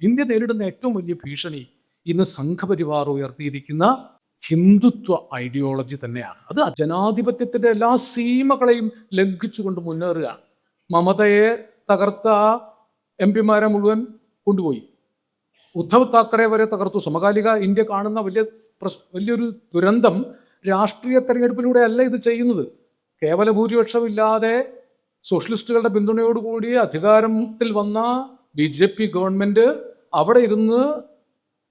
India നേരിടുന്ന ഏറ്റവും വലിയ ഭീഷണി ഇന്ന് സംഘപരിവാർ ഉയർത്തിയിരിക്കുന്ന ഹിന്ദുത്വ ഐഡിയോളജി തന്നെയാണ്. അത് ജനാധിപത്യത്തിന്റെ എല്ലാ സീമകളെയും ലംഘിച്ചുകൊണ്ട് മുന്നേറുകയാണ്. മമതയെ തകർത്ത എംപിമാരെ മുഴുവൻ കൊണ്ടുപോയി. ഉദ്ധവ് താക്കറെ വരെ തകർത്തു. സമകാലിക ഇന്ത്യ കാണുന്ന വലിയൊരു ദുരന്തം രാഷ്ട്രീയ തെരഞ്ഞെടുപ്പിലൂടെ അല്ല ഇത് ചെയ്യുന്നത്. കേവല ഭൂരിപക്ഷമില്ലാതെ സോഷ്യലിസ്റ്റുകളുടെ പിന്തുണയോടുകൂടി അധികാരത്തിൽ വന്ന BJP ഗവൺമെന്റ് അവിടെ ഇരുന്ന്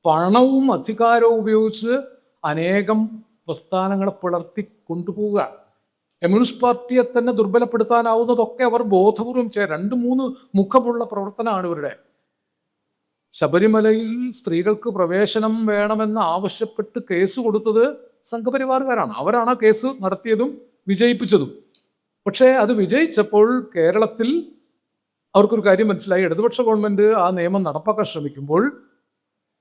പണവും അധികാരവും ഉപയോഗിച്ച് അനേകം പ്രസ്ഥാനങ്ങളെ പിളർത്തി കൊണ്ടുപോവുകയാണ്. കമ്മ്യൂണിസ്റ്റ് പാർട്ടിയെ തന്നെ ദുർബലപ്പെടുത്താനാവുന്നതൊക്കെ അവർ ബോധപൂർവം 2-3 മുഖമുള്ള പ്രവർത്തനമാണ് ഇവരുടെ. ശബരിമലയിൽ സ്ത്രീകൾക്ക് പ്രവേശനം വേണമെന്ന് ആവശ്യപ്പെട്ട് കേസ് കൊടുത്തത് സംഘപരിവാറുകാരാണ്. അവരാണ് ആ കേസ് നടത്തിയതും വിജയിപ്പിച്ചതും. പക്ഷേ അത് വിജയിച്ചപ്പോൾ കേരളത്തിൽ അവർക്കൊരു കാര്യം മനസ്സിലായി. ഇടതുപക്ഷ ഗവൺമെന്റ് ആ നിയമം നടപ്പാക്കാൻ ശ്രമിക്കുമ്പോൾ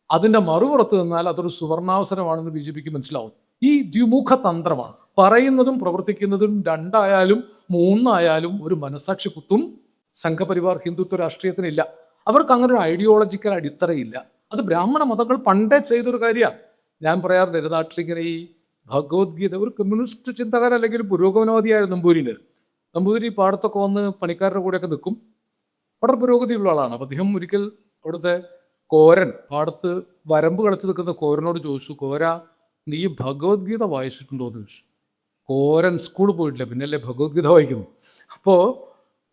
അതിൻ്റെ മറുപുറത്ത് നിന്നാൽ അതൊരു സുവർണാവസരമാണെന്ന് BJPക്ക് മനസ്സിലാവും. ഈ ദ്വിമുഖ തന്ത്രമാണ്. പറയുന്നതും പ്രവർത്തിക്കുന്നതും 2 ആയാലും 3 ആയാലും ഒരു മനസാക്ഷി കുത്തും സംഘപരിവാർ ഹിന്ദുത്വ രാഷ്ട്രീയത്തിനില്ല. അവർക്ക് അങ്ങനെ ഒരു ഐഡിയോളജിക്കൽ അടിത്തറയില്ല. അത് ബ്രാഹ്മണ മതങ്ങൾ പണ്ടേ ചെയ്തൊരു കാര്യമാണ്. ഞാൻ പറയാറുണ്ട്, നാട്ടിലിങ്ങനെ ഈ ഭഗവത്ഗീത, ഒരു കമ്മ്യൂണിസ്റ്റ് ചിന്തകൻ അല്ലെങ്കിൽ പുരോഗമനവാദിയായിരുന്നു നമ്പൂതിരി പാടത്തൊക്കെ വന്ന് പണിക്കാരുടെ കൂടെയൊക്കെ നിൽക്കും. വളരെ പുരോഗതിയുള്ള ആളാണ്. അപ്പം അദ്ദേഹം ഒരിക്കൽ അവിടുത്തെ കോരൻ, പാടത്ത് വരമ്പ് കളിച്ച് നിൽക്കുന്ന കോരനോട് ചോദിച്ചു, കോര, നീ ഭഗവത്ഗീത വായിച്ചിട്ടുണ്ടോ എന്ന് ചോദിച്ചു. കോരൻ സ്കൂളിൽ പോയിട്ടില്ല, പിന്നല്ലേ ഭഗവത്ഗീത വായിക്കുന്നു. അപ്പോൾ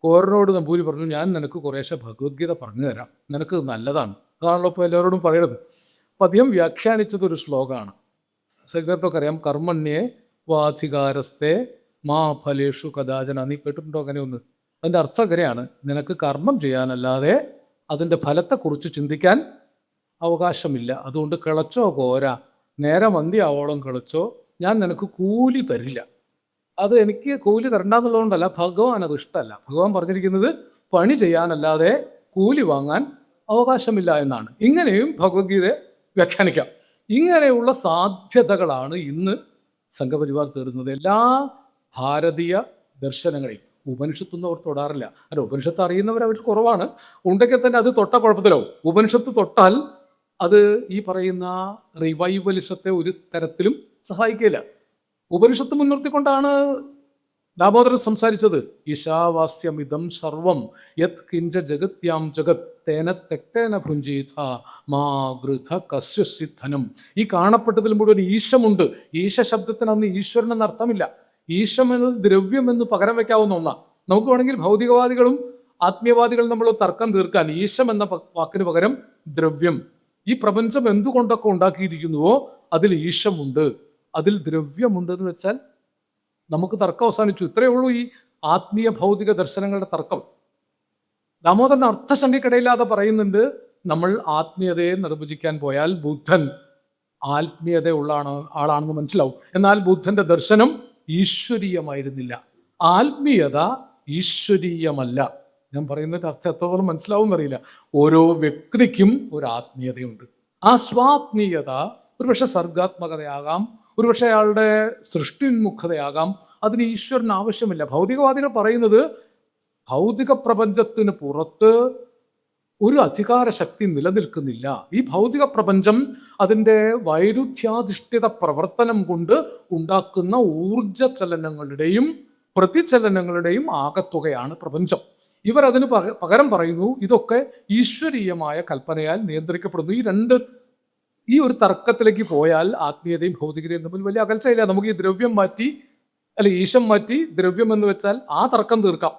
കോരനോട് നമ്പൂരി പറഞ്ഞു, ഞാൻ നിനക്ക് കുറേശ്ശെ ഭഗവത്ഗീത പറഞ്ഞു തരാം, നിനക്ക് നല്ലതാണ്. അതാണല്ലോ ഇപ്പോൾ എല്ലാവരോടും പറയണത്. അപ്പം അദ്ദേഹം വ്യാഖ്യാനിച്ചത് ഒരു ശ്ലോകമാണ്. സൈതർക്കൊക്കെ അറിയാം, കർമ്മണ്യേ വാധികാരസ്ഥേ മാ ഫലേഷു കഥാചന. നീ കേട്ടിട്ടുണ്ടോ അങ്ങനെ ഒന്ന്? അതിൻ്റെ അർത്ഥം അങ്ങനെയാണ്, നിനക്ക് കർമ്മം ചെയ്യാനല്ലാതെ അതിൻ്റെ ഫലത്തെക്കുറിച്ച് ചിന്തിക്കാൻ അവകാശമില്ല. അതുകൊണ്ട് കിളച്ചോ കോര, നേരം അന്ത്യാവോളം കിളച്ചോ, ഞാൻ നിനക്ക് കൂലി തരില്ല. അത് എനിക്ക് കൂലി തരണ്ടെന്നുള്ളതുകൊണ്ടല്ല, ഭഗവാൻ അത് ഇഷ്ടമല്ല. ഭഗവാൻ പറഞ്ഞിരിക്കുന്നത് പണി ചെയ്യാനല്ലാതെ കൂലി വാങ്ങാൻ അവകാശമില്ല എന്നാണ്. ഇങ്ങനെയും ഭഗവത്ഗീതയെ വ്യാഖ്യാനിക്കാം. ഇങ്ങനെയുള്ള സാധ്യതകളാണ് ഇന്ന് സംഘപരിവാർ തേടുന്നത്. എല്ലാ ഭാരതീയ ദർശനങ്ങളെയും ഉപനിഷത്തൊന്നും അവർ തൊടാറില്ല. അല്ല, ഉപനിഷത്ത് അറിയുന്നവർ അവർ കുറവാണ്. ഉണ്ടെങ്കിൽ തന്നെ അത് തൊട്ട കുഴപ്പത്തിലാവും. ഉപനിഷത്ത് തൊട്ടാൽ അത് ഈ പറയുന്ന റിവൈവലിസത്തെ ഒരു തരത്തിലും സഹായിക്കില്ല. ഉപനിഷത്ത് മുൻനിർത്തിക്കൊണ്ടാണ് ദാമോദരൻ സംസാരിച്ചത്. ഈശാവാസ്യമിതം സർവം യത് കിഞ്ച ജഗത്യാം ജഗത് തേന തെക്തേന ഭുഞ്ചീത മാ വൃഥ കസ്യസിദ്ധനം. ഈ കാണപ്പെട്ടതിൽ മുഴുവൻ ഈശമുണ്ട്. ഈശ ശബ്ദത്തിന് അന്ന് ഈശ്വരൻ എന്ന അർത്ഥമില്ല. ഈശം എന്നത് ദ്രവ്യം എന്ന് പകരം വയ്ക്കാവുന്ന ഒന്നാണ്. നമുക്ക് വേണമെങ്കിൽ ഭൗതികവാദികളും ആത്മീയവാദികളും നമ്മൾ തർക്കം തീർക്കാൻ, ഈശം എന്ന വാക്കിന് പകരം ദ്രവ്യം. ഈ പ്രപഞ്ചം എന്തുകൊണ്ടൊക്കെ ഉണ്ടാക്കിയിരിക്കുന്നുവോ അതിൽ ഈശമുണ്ട്, അതിൽ ദ്രവ്യമുണ്ട് എന്ന് വെച്ചാൽ നമുക്ക് തർക്കം അവസാനിച്ചു. ഇത്രയേ ഉള്ളൂ ഈ ആത്മീയ ഭൗതിക ദർശനങ്ങളുടെ തർക്കം. ദാമോദരൻ അർത്ഥശങ്കയ്ക്കിടയില്ലാതെ പറയുന്നുണ്ട്, നമ്മൾ ആത്മീയതയെ നിർവചിക്കാൻ പോയാൽ ബുദ്ധൻ ആത്മീയതയുള്ള ആളാണെന്ന് മനസ്സിലാവും. എന്നാൽ ബുദ്ധന്റെ ദർശനം ഈശ്വരീയമായിരുന്നില്ല. ആത്മീയത ഈശ്വരീയമല്ല. ഞാൻ പറയുന്നതിൻ്റെ അർത്ഥം എത്രത്തോളം മനസ്സിലാവും എന്നറിയില്ല. ഓരോ വ്യക്തിക്കും ഒരു ആത്മീയതയുണ്ട്. ആ സ്വാത്മീയത ഒരുപക്ഷെ സർഗാത്മകതയാകാം, ഒരുപക്ഷെ അയാളുടെ സൃഷ്ടിന്മുഖതയാകാം. അതിന് ഈശ്വരന് ആവശ്യമില്ല. ഭൗതികവാദികൾ പറയുന്നത് ഭൗതിക പ്രപഞ്ചത്തിന് പുറത്ത് ഒരു അധികാര ശക്തി നിലനിൽക്കുന്നില്ല. ഈ ഭൗതിക പ്രപഞ്ചം അതിൻ്റെ വൈരുദ്ധ്യാധിഷ്ഠിത പ്രവർത്തനം കൊണ്ട് ഉണ്ടാക്കുന്ന ഊർജ ചലനങ്ങളുടെയും പ്രതിചലനങ്ങളുടെയും ആകത്തുകയാണ് പ്രപഞ്ചം. ഇവരതിന് പകരം പറയുന്നു, ഇതൊക്കെ ഈശ്വരീയമായ കൽപ്പനയാൽ നിയന്ത്രിക്കപ്പെടുന്നു. ഈ ഒരു തർക്കത്തിലേക്ക് പോയാൽ ആത്മീയതയും ഭൗതികതയും തമ്മിൽ വലിയ അകൽച്ചയില്ല. നമുക്ക് ഈ ദ്രവ്യം മാറ്റി, ഈശം മാറ്റി ദ്രവ്യം എന്ന് വെച്ചാൽ ആ തർക്കം തീർക്കാം.